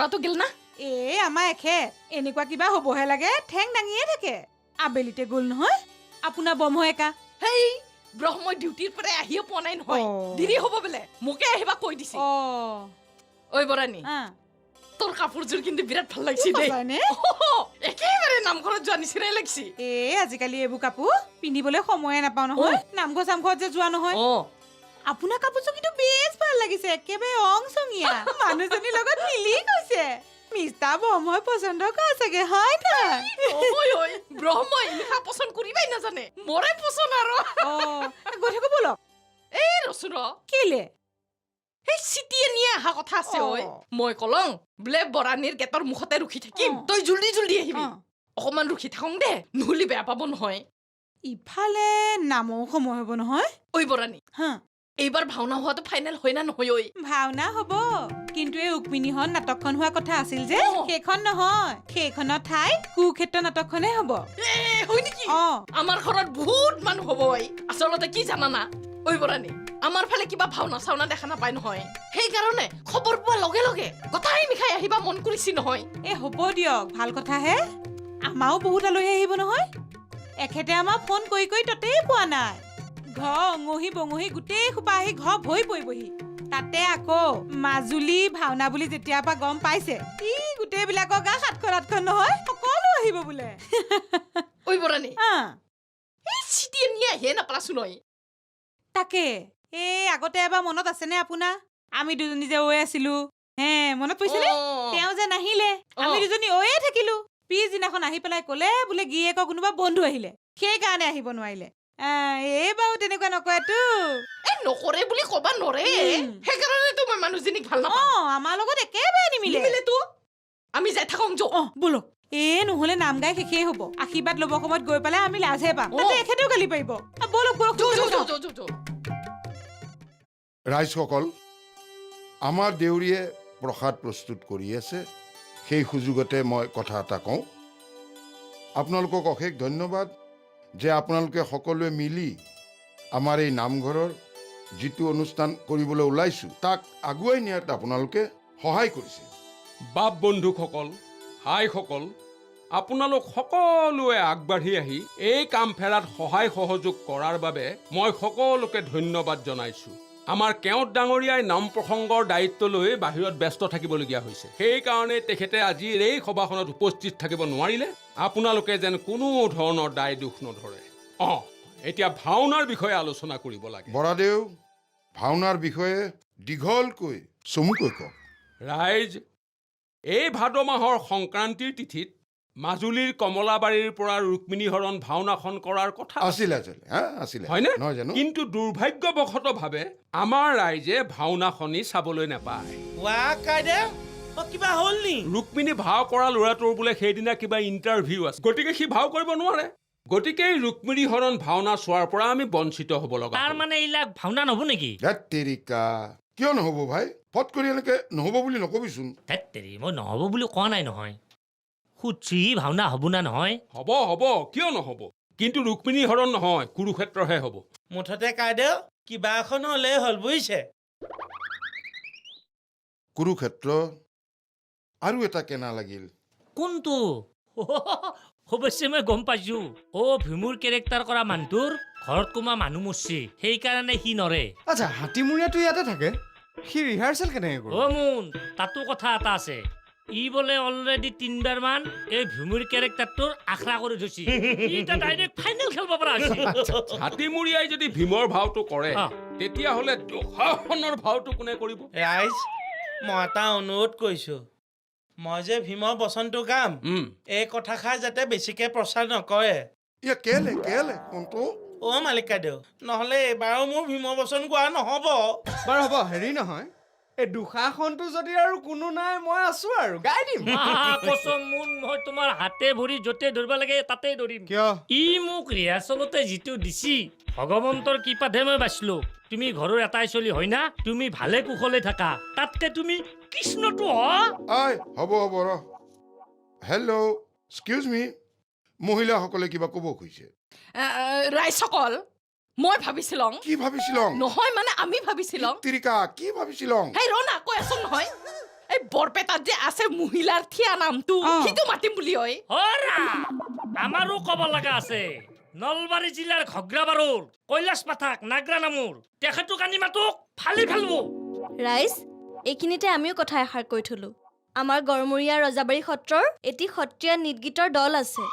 বৰাটো গেল না আমাৰ এখে এনেকুৱা কিবা হ'বহে লাগে ঠেং দাঙিয়ে থাকে আবেলিতে গ'ল নহয় আপোনাৰ বম হয় একা হেই ব্ৰহ্মই ডিউটিৰ পৰা আহিয়ে পোৱা নাই নহয় দেৰি হ'ব বোলে মোকে আহিবা কৈ দিছে ঐ বৰাণী তোৰ কাপোৰযোৰ কিন্তু বিৰাট ভাল লাগিছে দেই একেবাৰে নামঘৰত যোৱা নিচিনাই লাগিছে আজিকালি এইবোৰ কাপোৰ পিন্ধিবলৈ সময়ে নাপাওঁ নহয় নামঘৰ চামঘৰত যে যোৱা নহয় আপোনাৰ কাপোৰযোৰ কিন্তু বেছ ভাল লাগিছে একেবাৰে অং চঙীয়া মানুহজনীৰ লগত মিলি গৈছে মিষ্টাৰ ব্ৰহ্মই পচন্দ কৰা চাগে হয় নাই ব্ৰহ্মই এনেকা পচন্দ কৰিবাই নাজানে মৰে পচন্দ আৰু গৈ থাকো বলক এই ৰচোন কেলে সেই চিটিয়ে নিয়ে অহা কথা আছে ঐ মই কলং বোলে বৰাণীৰ গেটৰ মুখতে ৰখি থাকিম তই জল্দি জল্দি আহিবি অকমান ৰখি থাকোং দে নহ'লে বেয়া পাব নহয় ইফালে নামো সময় হ'ব নহয় ঐ বৰাণী এইবাৰ ভাওনা হোৱাটো ফাইনেল হয় না নহয় ঐ ভাওনা হ'ব কিন্তু এই ৰুক্মিণীহত নাটকখন হোৱা কথা আছিল যে সেইখন নহয় সেইখনৰ ঠাই কুৰুক্ষেত্ৰ নাটকখনে হ'ব হয় নেকি আমাৰ ঘৰত বহুত মানুহ হ'ব ঐ আচলতে কি জানানা ঐ বৰাণী আমাৰ ফালে কিবা ভাওনা চাওনা দেখা নাপায় নহয় সেইকাৰণে খবৰ পোৱা লগে লগে কথাই মিখাই আহিবা মন কৰিছি নহয় হ'ব দিয়ক ভাল কথাহে আমাৰো বহুত আলহী আহিব নহয় এখেতে আমাৰ ফোন কৰি কৰি ততেই পোৱা নাই ঘৰ অঙহী বঙহী গোটেই সোপা আহি ঘৰ ভৰি পৰিবহি তাতে আকৌ মাজুলী ভাওনা বুলি যেতিয়াৰ পৰা গম পাইছে গোটেইবিলাকৰ গা সাতখন নহয় সকলো আহিব বোলে ঐ বৰাণী এই চিটিয়ে নিয়ে আহিয়ে নাপালাচোন ঐ তাকে আগতে এবাৰ মনত আছেনে আপোনাৰ আমি দুজনী যে ঐ আছিলো মনত পৰিছেনে তেওঁ যে নাহিলে আমি দুজনী ঐয়ে থাকিলো পিছদিনাখন আহি পেলাই কলে বোলে গিৰিয়েকৰ কোনোবা বন্ধু আহিলে সেইকাৰণে আহিব নোৱাৰিলে এইবাৰো তেনেকুৱা নকৰেতো নকৰে বুলি কবা নৰে সেইকাৰণেতো মই মানুহজনীক ভাল নাপাওঁ আমাৰ লগত একেবাৰে নিমিলেতো আমি যাই থাকোং বলক নহলে নাম গাই শেষেই হ'ব আশীৰ্বাদ ল'ব সময়ত গৈ পেলাই আমি লাজহে পাম তাতে এখেতেও গালি পাৰিব বলক ৰাইজসকল আমাৰ দেউৰীয়ে প্ৰসাদ প্ৰস্তুত কৰি আছে সেই সুযোগতে মই কথা এটা কওঁ আপোনালোকক অশেষ ধন্যবাদ যে আপোনালোকে সকলোৱে মিলি আমাৰ এই নামঘৰৰ যিটো অনুষ্ঠান কৰিবলৈ ওলাইছোঁ তাক আগুৱাই নিয়াত আপোনালোকে সহায় কৰিছে বাপ বন্ধুসকল আইসকল আপোনালোক সকলোৱে আগবাঢ়ি আহি এই কাম ফেৰাত সহায় সহযোগ কৰাৰ বাবে মই সকলোকে ধন্যবাদ জনাইছোঁ আমাৰ কেওট ডাঙৰীয়াই নাম প্ৰসংগৰ দায়িত্ব লৈ বাহিৰত ব্যস্ত থাকিবলগীয়া হৈছে সেইকাৰণে তেখেতে আজিৰ এই সভাখনত উপস্থিত থাকিব নোৱাৰিলে আপোনালোকে যেন কোনো ধৰণৰ দায় দুখ নধৰে এতিয়া ভাওনাৰ বিষয়ে আলোচনা কৰিব লাগে বৰাদেউ ভাওনাৰ বিষয়ে দীঘলকৈ চমুকৈ কওক ৰাইজ এই ভাদ মাহৰ সংক্ৰান্তিৰ তিথিত মাজুলীৰ কমলাবাৰীৰ পৰা ৰুক্মিণী হৰণ ভাওনাখন কৰাৰ কথা আছিলে হয়নে কিন্তু দুৰ্ভাগ্যবশতভাৱে আমাৰ ৰাইজে ভাওনাখনি চাবলৈ নাপায় কিবা হ'ল নি ৰুক্মিণী ভাও কৰা ল'ৰাটোৰ বোলে সেইদিনা কিবা ইণ্টাৰভিউ আছে গতিকে সি ভাও কৰিব নোৱাৰে গতিকে ৰুক্মিণী হৰণ ভাওনা চোৱাৰ পৰা আমি বঞ্চিত হ'ব লগা তাৰ মানে এইবিলাক ভাওনা নহ'ব নেকি কিয় নহ'ব ভাই ফট কৰি এনেকে নহ'ব বুলি নকবিচোন মই নহ'ব বুলি কোৱা নাই নহয় সুচি ভাওনা হ'ব না নহয় হ'ব কিয় নহ'ব কিন্তু ৰুক্মিণী হৰণ নহয় কুৰুক্ষেত্ৰহে হ'ব মুঠতে কাইদেউ কিবা এখন হ'লেই হ'ল বুজিছে কুৰুক্ষেত্ৰ আৰু এটা কেনা লাগিল কোনটো অৱশ্যে মই গম পাইছো ভীমুৰ কেৰেক্টাৰ কৰা মানুহটোৰ ঘৰত কোনোবা মানুহ মৰছি সেইকাৰণে সি নৰে আচ্ছা হাতীমূৰীয়াটো ইয়াতে থাকে সি ৰিহাৰ্চেল কেনেকৈ কৰে মোন তাতো কথা এটা আছে ই বোলে অলৰেডি 3বাৰ মান এই ভীমুৰ কেৰেক্টাৰটোৰ আখৰা কৰি থৈছি ইটা ডাইৰেক্ট ফাইনেল খেলব পৰা হৈছে হাতীমূৰীয়াই যদি ভীমৰ ভাওটো কৰে তেতিয়াহ'লে দুঃশাসনৰ ভাওটো কোনে কৰিব ৰাইজ মই এটা অনুৰোধ কৰিছো মই যে ভীমৰ বচনটো গাম এই কথাষাৰ যাতে বেছিকে প্ৰচাৰ নকৰে মালিক কাইদেউ নহ'লে এইবাৰো মোৰ ভীমৰ বচন গোৱা নহ'ব বাৰু হ'ব হেৰি নহয় এই দুঃশাসনটো যদি আৰু কোনো নাই মই আছো আৰু গাই দিম মই তোমাৰ হাতে ভৰি য'তে ধৰিব লাগে তাতেই ধৰিম কিয় ই মোক ৰিহাৰ্চলতে যিটো দিছি ভগৱন্তৰ কৃপাতহে মই বাচিলো তুমি ঘৰৰ এটাই চলি হয় না তুমি ভালে কুশলে থাকা তাতকে তুমি কৃষ্ণটো হ'ব ৰ হেল্ল' এক্সকিউজ মি মহিলাসকলে কিবা ক'ব খুজিছে ৰাইজসকল মই ভাবিছিলং কি ভাবিছিলং নহয় মানে আমি ভাবিছিলং কি ভাবিছিলং ৰ না কৈ আছো নহয় এই বৰপেটাত যে আছে মহিলাৰ থিয়া নামটো সিটো মাতিম বুলি হয় হৰা আমাৰো ক'ব লগা আছে নলবাৰী জিলাৰ ঘগ্ৰাবাৰুৰ কৈলাশ পাঠাক নাগৰা নামৰ তেখেতক আনি মাতক ফালি ফেলব ৰাইজ এইখিনিতে আমিও কথা এষাৰ কৈ থলো আমাৰ গড়মূৰীয়া ৰজাবাৰী সত্ৰৰ এটি সত্ৰীয়া নৃত্যগীতৰ দল আছে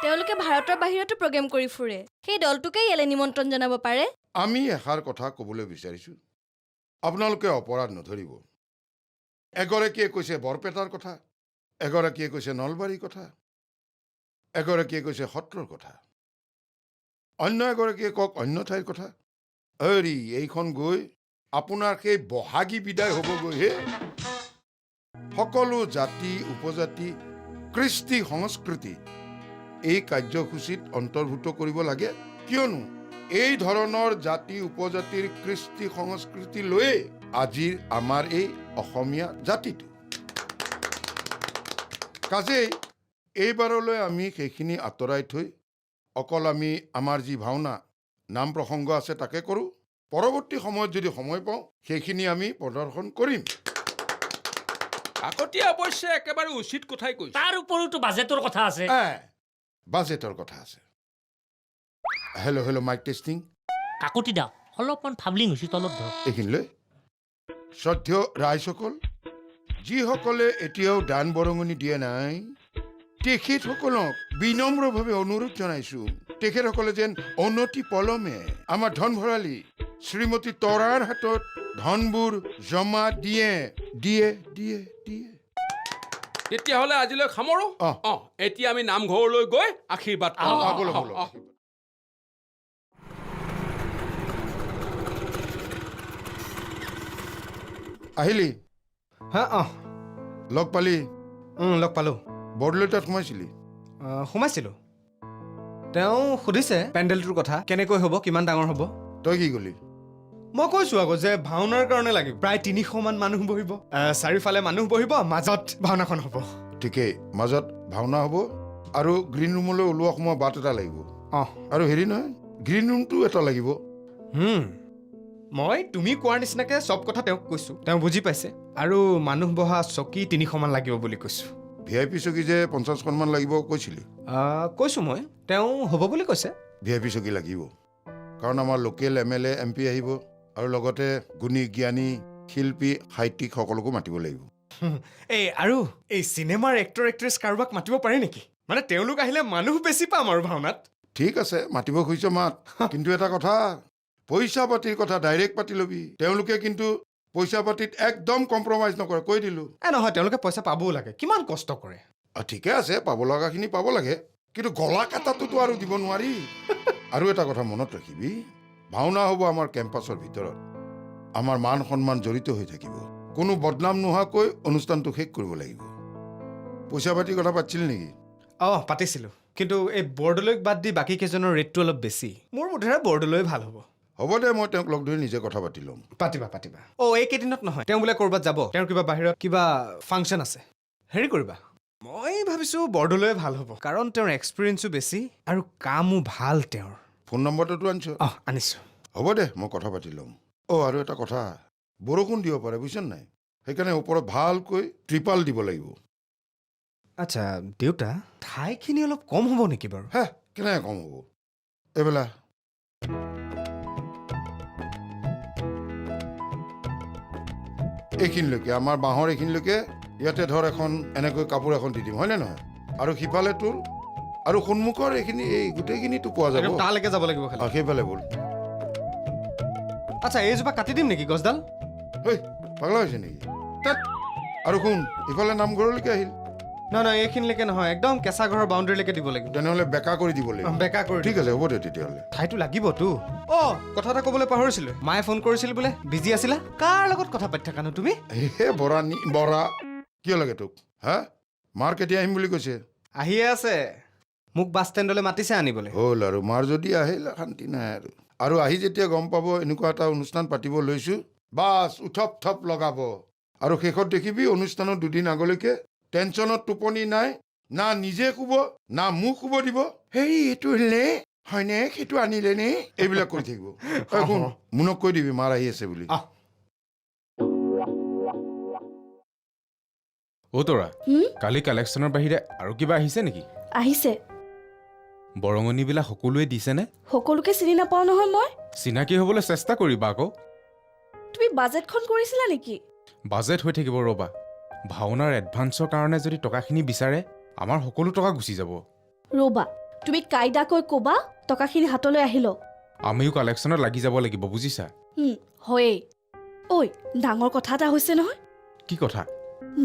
তেওঁলোকে ভাৰতৰ বাহিৰতো প্ৰগ্ৰেম কৰি ফুৰে সেই দলটোকে ইয়ালে নিমন্ত্ৰণ জনাব পাৰে আমি এষাৰ কথা ক'বলৈ বিচাৰিছোঁ আপোনালোকে অপৰাধ নধৰিব এগৰাকীয়ে কৈছে বৰপেটাৰ কথা এগৰাকীয়ে কৈছে নলবাৰীৰ কথা এগৰাকীয়ে কৈছে সত্ৰৰ কথা অন্য এগৰাকীয়ে কওক অন্য ঠাইৰ কথা হেৰি এইখন গৈ আপোনাৰ সেই বহাগী বিদায় হ'বগৈহে সকলো জাতি উপজাতি কৃষ্টি সংস্কৃতি এই কাৰ্যসূচীত অন্তৰ্ভুক্ত কৰিব লাগে কিয়নো এই ধৰণৰ জাতি উপজাতিৰ কৃষ্টি সংস্কৃতি লৈয়ে আজিৰ আমাৰ এই অসমীয়া জাতিটো কাজেই এইবাৰলৈ আমি সেইখিনি আঁতৰাই থৈ অকল আমি আমাৰ যি ভাওনা নাম প্ৰসংগ আছে তাকে কৰোঁ পৰৱৰ্তী সময়ত যদি সময় পাওঁ সেইখিনি আমি প্ৰদৰ্শন কৰিম কাকতি অৱশ্যে একেবাৰে উচিত কথাই কৈছে তাৰ ওপৰতো বাজেটৰ কথা আছে বাজেটৰ কথা আছে hello' hello' mic testing Kakati দা অলপমান ফাবলিং হৈছে তলত ধৰক এইখিনিলৈ শ্ৰদ্ধেয় ৰাইজসকল যিসকলে এতিয়াও দান বৰঙণি দিয়া নাই তেখেতসকলক বিনম্ৰভাৱে অনুৰোধ জনাইছোঁ তেখেতসকলে যেন অনতি পলমে আমাৰ ধন ভঁৰালী শ্ৰীমতী তৰাৰ হাতত ধনবোৰ জমা দিয়ে দিয়ে দিয়ে দিয়ে তেতিয়াহ'লে আজিলৈ সামৰোঁ এতিয়া আমি নামঘৰলৈ গৈ আশীৰ্বাদ আহিলি হা লগ পালি লগ পালোঁ বৰদলৈ তাত সোমাইছিলি সোমাইছিলোঁ তেওঁ সুধিছে পেণ্ডেলটোৰ কথা কেনেকৈ হ'ব কিমান ডাঙৰ হ'ব তই কি কলি মই কৈছোঁ আকৌ যে ভাওনাৰ কাৰণে লাগিব প্ৰায় 300মান মানুহ বহিব চাৰিওফালে মানুহ বহিব মাজত ভাওনাখন হ'ব ঠিকেই মাজত ভাওনা হ'ব আৰু গ্ৰীণ ৰুমলৈ ওলোৱা সময় বাট এটা লাগিব আৰু হেৰি নহয় গ্ৰীণ ৰুমটো এটা লাগিব মই তুমি কোৱাৰ নিচিনাকৈ চব কথা তেওঁক কৈছোঁ তেওঁ বুজি পাইছে আৰু মানুহ বহা চকী 300মান লাগিব বুলি কৈছোঁ VIP চকী যে 50খনমান লাগিব কৈছিলি কৈছোঁ মই তেওঁ হ'ব বুলি কৈছে VIP চকী লাগিব কাৰণ আমাৰ লোকেল MLA MP আহিব আৰু লগতে গুণী জ্ঞানী শিল্পী সাহিত্যিক সকলকো মাতিব লাগিব আৰু এই চিনেমাৰ এক্টৰ এক্ট্ৰেছ কাৰোবাক মাতিব পাৰে নেকি মানে তেওঁলোক আহিলে মানুহ বেছি পাম আৰু ভাওনাত ঠিক আছে মাতিব খুজিছ মাত কিন্তু এটা কথা পইচা পাতিৰ কথা ডাইৰেক্ট পাতি ল'বি তেওঁলোকে কিন্তু পইচা পাতিত একদম কম্প্ৰমাইজ নকৰে কৈ দিলোঁ নহয় তেওঁলোকে পইচা পাবও লাগে কিমান কষ্ট কৰে ঠিকে আছে পাব লগাখিনি পাব লাগে কিন্তু গলা কাটাটোতো আৰু দিব নোৱাৰি আৰু এটা কথা মনত ৰাখিবি ভাওনা হ'ব আমাৰ কেম্পাছৰ ভিতৰত আমাৰ মান সন্মান জড়িত হৈ থাকিব কোনো বদনাম নোহোৱাকৈ অনুষ্ঠানটো শেষ কৰিব লাগিব পইচা পাতিৰ কথা পাতিছিল নেকি পাতিছিলোঁ কিন্তু এই বৰদলৈক বাদ দি বাকী কেইজনৰ ৰেটটো অলপ বেছি মোৰ বোধেৰে বৰদলৈ ভাল হ'ব হ'ব দে মই তেওঁক লগ ধৰি নিজে কথা পাতি ল'ম পাতিবা এইকেইদিনত নহয় তেওঁ বোলে ক'ৰবাত যাব তেওঁৰ কিবা বাহিৰত কিবা ফাংচন আছে হেৰি কৰিবা মই ভাবিছোঁ বৰদলৈ ভাল হ'ব কাৰণ তেওঁৰ এক্সপিৰিয়েঞ্চো বেছি আৰু কামো ভাল তেওঁৰ ফোন নম্বৰটোতো আনিছ আনিছোঁ হ'ব দে মই কথা পাতি ল'ম আৰু এটা কথা বৰষুণ দিব পাৰে বুজিছ নাই সেইকাৰণে ওপৰত ভালকৈ ত্ৰিপাল দিব লাগিব আচ্ছা দেউতা ঠাইখিনি অলপ কম হ'ব নেকি বাৰু কেনেকৈ কম হ'ব এইবেলা এইখিনিলৈকে আমাৰ বাঁহৰ এইখিনিলৈকে ইয়াতে ধৰ এখন এনেকৈ কাপোৰ এখন দি দিম হয়নে নহয় আৰু সিফালে তোৰ আৰু সন্মুখৰ এইখিনি এই গোটেইখিনিতো পোৱা যাব তালৈকে যাব লাগিব সেইফালে ব'ল আচ্ছা এইজোপা কাটি দিম নেকি গছডাল পাগলা হৈছে নেকি তাত আৰু শুন ইফালে নামঘৰলৈকে আহিল নহয় এইখিনিলৈকে নহয় একদম কেঁচা ঘৰৰ বাউণ্ডেৰীলৈকে দিব লাগিব তেনেহ'লে বেকা কৰি দিব লাগিব বেকা কৰি ঠিক আছে হ'ব দে তেতিয়াহ'লে ঠাইটো লাগিবতো কথা এটা ক'বলৈ পাহৰিছিলোঁ মায়ে ফোন কৰিছিল বোলে বিজি আছিলা কাৰ লগত কথা পাতি থাকানো তুমি বৰা কিয় লাগে তোক মাৰ কেতিয়া আহিম বুলি কৈছে আহিয়ে আছে মোক বাছ ষ্টেণ্ডলৈ মাতিছে আনিবলৈ হ'ল আৰু মাৰ যদি আহিল শান্তি নাই আৰু আহি যেতিয়া গম পাব এনেকুৱা এটা অনুষ্ঠান পাতিব লৈছোঁ বাছ উঠপ থপ লগাব আৰু শেষত দেখিবি অনুষ্ঠানৰ দুদিন আগলৈকে টেনশ্যনত টোপনি নাই না নিজে শুব না মোক শুব দিব এইটো আনিলে হয়নে সেইটো আনিলে নে এইবিলাক কৰি থাকিব মুনক কৈ দিবি মাৰ আহি আছে বুলি অ' তৰা হুম? কালি কালেকশ্যনৰ বাহিৰে আৰু কিবা আহিছে নেকি? আহিছে। বৰঙণিবিলাক সকলোৱে দিছেনে? সকলোকে চিনি নাপাওঁ নহয় মই। চিনাকি হ'বলৈ চেষ্টা কৰিবা আকৌ। তুমি বাজেটখন কৰিছিলা নেকি? বাজেট হৈ থাকিব ৰ'বা। ভাওনাৰ এডভান্সৰ কাৰণে যদি টকাখিনি বিচাৰে আমাৰ সকলো টকা গুচি যাব। ৰ'বা, তুমি কাইদাকৈ ক'বা টকাখিনি হাতলৈ আহিল। আমিও কালেকশ্যনত লাগি যাব লাগিব বুজিছা। হয়েই। ঐ, ডাঙৰ কথা এটা হৈছে নহয়। কি কথা?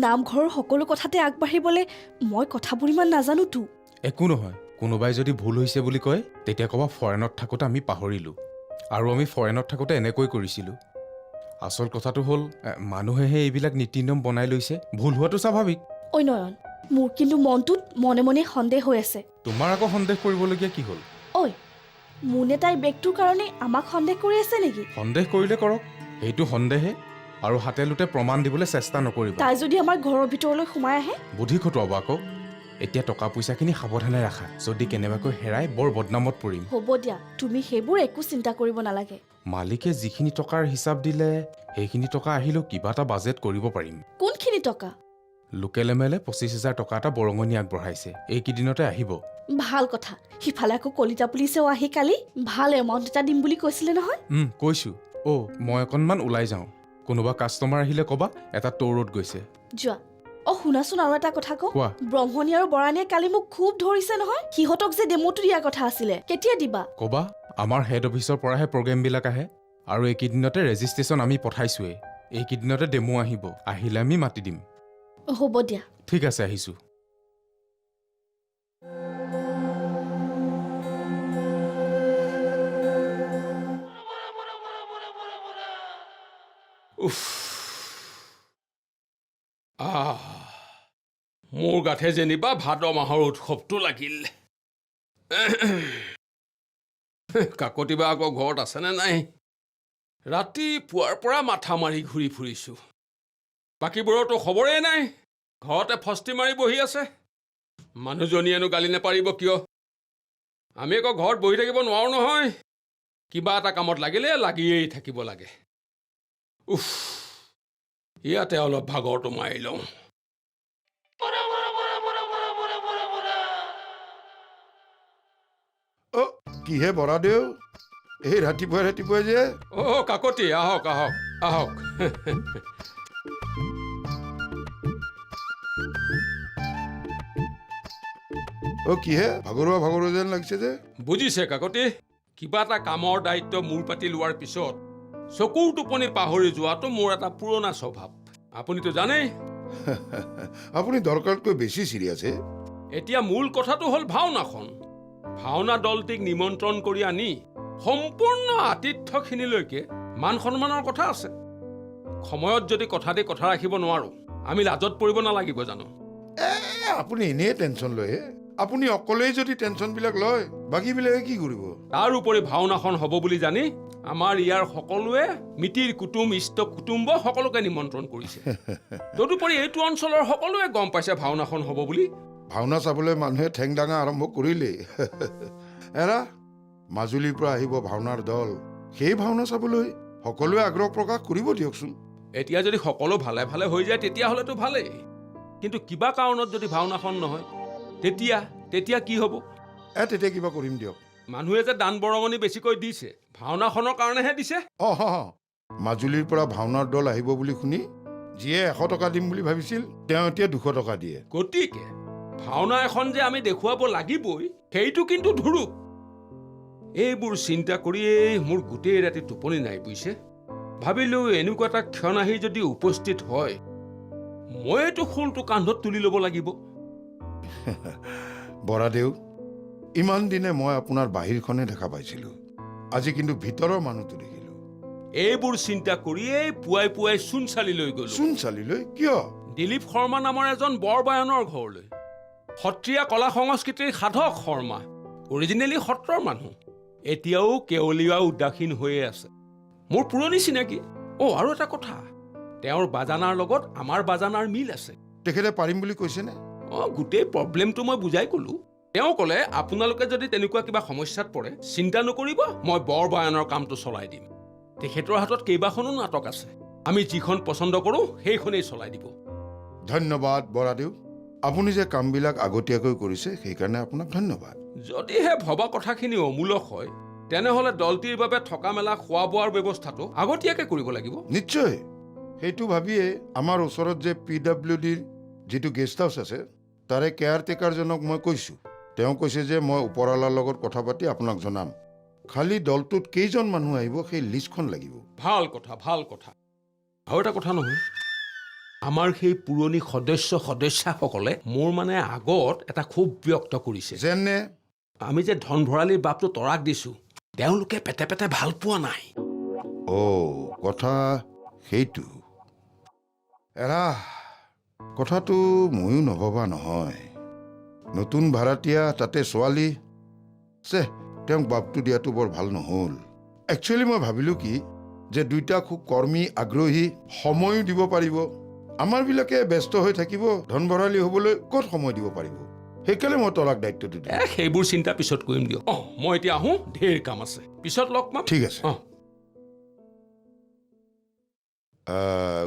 নামঘৰৰ সকলো কথাতে আগবাঢ়িবলৈ মই কথাবোৰ ইমান নাজানোতো। একো নহয়, কোনোবাই যদি ভুল হৈছে বুলি কয় তেতিয়া ক'বা ফৰেনত থাকোঁতে আমি পাহৰিলোঁ, আৰু আমি ফৰেনত থাকোঁতে এনেকৈ কৰিছিলোঁ। আচল কথাটো হ'ল মানুহেহে এইবিলাক নীতি নিয়ম বনাই লৈছে, ভুল হোৱাটো স্বাভাৱিক। ঐ নয়ন, মোৰ কিন্তু মনটোত মনে মনে সন্দেহ হৈ আছে। তোমাৰ আকৌ সন্দেহ কৰিবলগীয়া কি হ'ল? ঐ, মোনে তাইৰ বেগটোৰ কাৰণে আমাক সন্দেহ কৰি আছে নেকি? সন্দেহ কৰিলে কৰক, সেইটো সন্দেহে, আৰু হাতে লোতে প্ৰমাণ দিবলৈ চেষ্টা নকৰিবা। তাই যদি আমাৰ ঘৰৰ ভিতৰলৈ সোমাই আহে? বুদ্ধি খটুৱাব আকৌ। এতিয়া টকা পইচাখিনি সাৱধানে ৰাখা, যদি কেনেবাকৈ হেৰাই বৰ বদনামত পৰিম। হ'ব দিয়া, তুমি সেইবোৰ একো চিন্তা কৰিব নালাগে। মালিকে যিখিনি টকাৰ হিচাপ দিলে সেইখিনি টকা আহিলেও কিবা এটা বাজেট কৰিব পাৰিম। কোনখিনি টকা? লোকেল MLA 25,000 টকা এটা বৰঙণি আগবঢ়াইছে, এইকেইদিনতে আহিব। ভাল কথা। সিফালে আকৌ কলিতা পুলিচেও আহি কালি ভাল এমাউণ্ট এটা দিম বুলি কৈছিলে নহয়। কৈছোঁ। মই অকণমান ওলাই যাওঁ, কোনোবা কাষ্টমাৰ আহিলে ক'বা এটা টৌৰত গৈছে। যোৱা। শুনাচোন, আৰু এটা কথা কওঁ। কোৱা। ব্ৰহ্মণী আৰু বৰাণীয়ে কালি মোক খুব ধৰিছে নহয়। সিহঁতক যে ডেমোটো দিয়াৰ কথা আছিলে, কেতিয়া দিবা? ক'বা আমাৰ হেড অফিচৰ পৰাহে প্ৰগ্ৰেমবিলাক আহে, আৰু এইকেইদিনতে ৰেজিষ্ট্ৰেশ্যন আমি পঠাইছোৱেই। এইকেইদিনতে ডেমো আহিব, আহিলে আমি মাতি দিম। হ'ব দিয়া। ঠিক আছে, আহিছোঁ। মোৰ গাঠে যেনিবা ভাদ মাহৰ উৎসৱটো লাগিল। কাকতিবা আকৌ ঘৰত আছেনে নাই? ৰাতিপুৱাৰ পৰা মাথা মাৰি ঘূৰি ফুৰিছোঁ, বাকীবোৰতো খবৰেই নাই। ঘৰতে ফস্তি মাৰি বহি আছে। মানুহজনীয়েনো গালি নেপাৰিব কিয়? আমি আকৌ ঘৰত বহি থাকিব নোৱাৰোঁ নহয়, কিবা এটা কামত লাগিলে লাগিয়েই থাকিব লাগে। ইয়াতে অলপ ভাগৰটো মাৰি লওঁ। কিহে বৰাদেউ, এই ৰাতিপুৱাই ৰাতিপুৱাই যে? কাকতি, আহক আহক আহক। কিহে ভাগৰুৱা ভাগৰুৱা যেন লাগিছে যে? বুজিছে কাকতি, কিবা এটা কামৰ দায়িত্ব মূৰ পাতি লোৱাৰ পিছত চকুৰ টোপনি পাহৰি যোৱাটো মোৰ এটা পুৰণা স্বভাৱ। আপুনিতো জানেই। আপুনি দৰকাৰতকৈ বেছি চিৰিয়াছ। এতিয়া মূল কথাটো হ'ল ভাওনাখন। ভাওনা দলটিক নিমন্ত্ৰণ কৰি আনি সম্পূৰ্ণ আতিথ্যখিনিলৈকে মান সন্মানৰ কথা আছে। সময়ত যদি কথা দি কথা ৰাখিব নোৱাৰো, আমি লাজত পৰিব নালাগিব জানো? আপুনি এনেই টেনচন লয়। আপুনি অকলেই যদি টেনচনবিলাক লয়, বাকীবিলাকে কি কৰিব? তাৰ উপৰি ভাওনাখন হ'ব বুলি জানি আমাৰ ইয়াৰ সকলোৱে মিতিৰ কুটুম ইষ্ট কুটুম্ব সকলোকে নিমন্ত্ৰণ কৰিছে। তদুপৰি এইটো অঞ্চলৰ সকলোৱে গম পাইছে ভাওনাখন হ'ব বুলি। ভাওনা চাবলৈ মানুহে ঠেং দাঙা আৰম্ভ কৰিলেই। মাজুলীৰ পৰা আহিব ভাওনাৰ দল, সেই ভাওনা চাবলৈ সকলোৱে আগ্ৰহ প্ৰকাশ কৰিব দিয়কচোন। এতিয়া যদি সকলো ভালে ভালে হৈ যায় তেতিয়াহ'লেতো ভালেই, কিন্তু কিবা কাৰণত যদি ভাওনাখন নহয় তেতিয়া কি হ'ব? তেতিয়া কিবা কৰিম দিয়ক। মানুহে যে দান বৰঙণি বেছিকৈ দিছে, ভাওনাখনৰ কাৰণেহে দিছে। মাজুলীৰ পৰা ভাওনাৰ দল আহিব বুলি শুনি যিয়ে 100 টকা দিম বুলি ভাবিছিল, তেওঁ এতিয়া 200 টকা দিয়ে। গতিকে ভাওনা এখন যে আমি দেখুৱাব লাগিবই, সেইটো কিন্তু ধুৰুপ। এইবোৰ চিন্তা কৰিয়েই মোৰ গোটেই ৰাতি টোপনি নাই বুজিছে। ভাবিলোঁ এনেকুৱা এটা ক্ষণ আহি যদি উপস্থিত হয়, মইতো খোলটো কান্ধত তুলি ল'ব লাগিব। বৰাদেউ, ইমান দিনে মই আপোনাৰ বাহিৰখনে দেখা পাইছিলোঁ, আজি কিন্তু ভিতৰৰ মানুহটো দেখিলোঁ। এইবোৰ চিন্তা কৰিয়েই পুৱাই পুৱাই চোনচালিলৈ গ'লো। চোনচালিলৈ কিয়? দিলীপ শৰ্মা নামৰ এজন বৰবায়নৰ ঘৰলৈ। সত্ৰীয়া কলা সংস্কৃতিৰ সাধক শৰ্মা, অৰিজিনেলি সত্ৰৰ মানুহ, এতিয়াও কেৱলীয়া উদাসীন হৈয়ে আছে। মোৰ পুৰণি চিনাকি। আৰু এটা কথা, তেওঁৰ বাজানাৰ লগত আমাৰ বাজানাৰ মিল আছে। তেখেতে পাৰিম বুলি কৈছেনে? গোটেই প্ৰব্লেমটো মই বুজাই ক'লো। তেওঁ ক'লে আপোনালোকে যদি তেনেকুৱা কিবা সমস্যাত পৰে, চিন্তা নকৰিব, মই বৰবায়নৰ কামটো চলাই দিম। তেখেতৰ হাতত কেইবাখনো নাটক আছে, আমি যিখন পচন্দ কৰোঁ সেইখনেই চলাই দিব। ধন্যবাদ বৰাদেউ। আপুনি যে কামবিলাক আগতীয়াকৈ কৰিছে সেইকাৰণে আপোনাক ধন্যবাদ। যদিহে ভবা কথাখিনি অমূলক হয় তেনেহ'লে দলটিৰ বাবে থকা মেলা খোৱা বোৱাৰ ব্যৱস্থাটো আগতীয়াকৈ কৰিব লাগিব। নিশ্চয়, সেইটো ভাবিয়ে আমাৰ ওচৰত যে PWDৰ যিটো গেষ্ট হাউচ আছে তাৰে কেয়াৰটেকাৰজনক মই কৈছোঁ। তেওঁ কৈছে যে মই ওপৰৱালাৰ লগত কথা পাতি আপোনাক জনাম। খালি দলটোত কেইজন মানুহ আহিব সেই লিষ্টখন লাগিব। ভাল কথা, ভাল কথা। আৰু এটা কথা নহয়, আমাৰ সেই পুৰণি সদস্যাসকলে মোৰ মানে আগত এটা খুব ব্যক্ত কৰিছে যেনে আমি যে ধন ভঁৰালীৰ বাপটো তৰাক দিছোঁ, তেওঁলোকে পেটে পেটে ভাল পোৱা নাই। কথা সেইটো এৰা কথাটো ময়ো নভবা নহয়। নতুন ভাড়াতীয়া, তাতে ছোৱালী, তেওঁক বাপটো দিয়াটো বৰ ভাল নহ'ল। একচুৱেলি মই ভাবিলোঁ কি যে দুইটা খুব কৰ্মী, আগ্ৰহী, সময়ো দিব পাৰিব। আমাৰবিলাকে ব্যস্ত হৈ থাকিব, ধন ভঁৰালী হ'বলৈ ক'ত সময় দিব পাৰিব। সেইকাৰণে মই তলাক দায়িত্বটো দিওঁ। সেইবোৰ চিন্তা পিছত কৰিম দিয়ক। মই এতিয়া আহোঁ, ঢেৰ কাম আছে, পিছত লগ পাম। ঠিক আছে।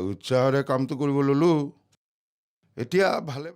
উৎসাহেৰে কামটো কৰিব ল'লোঁ। এতিয়া ভালে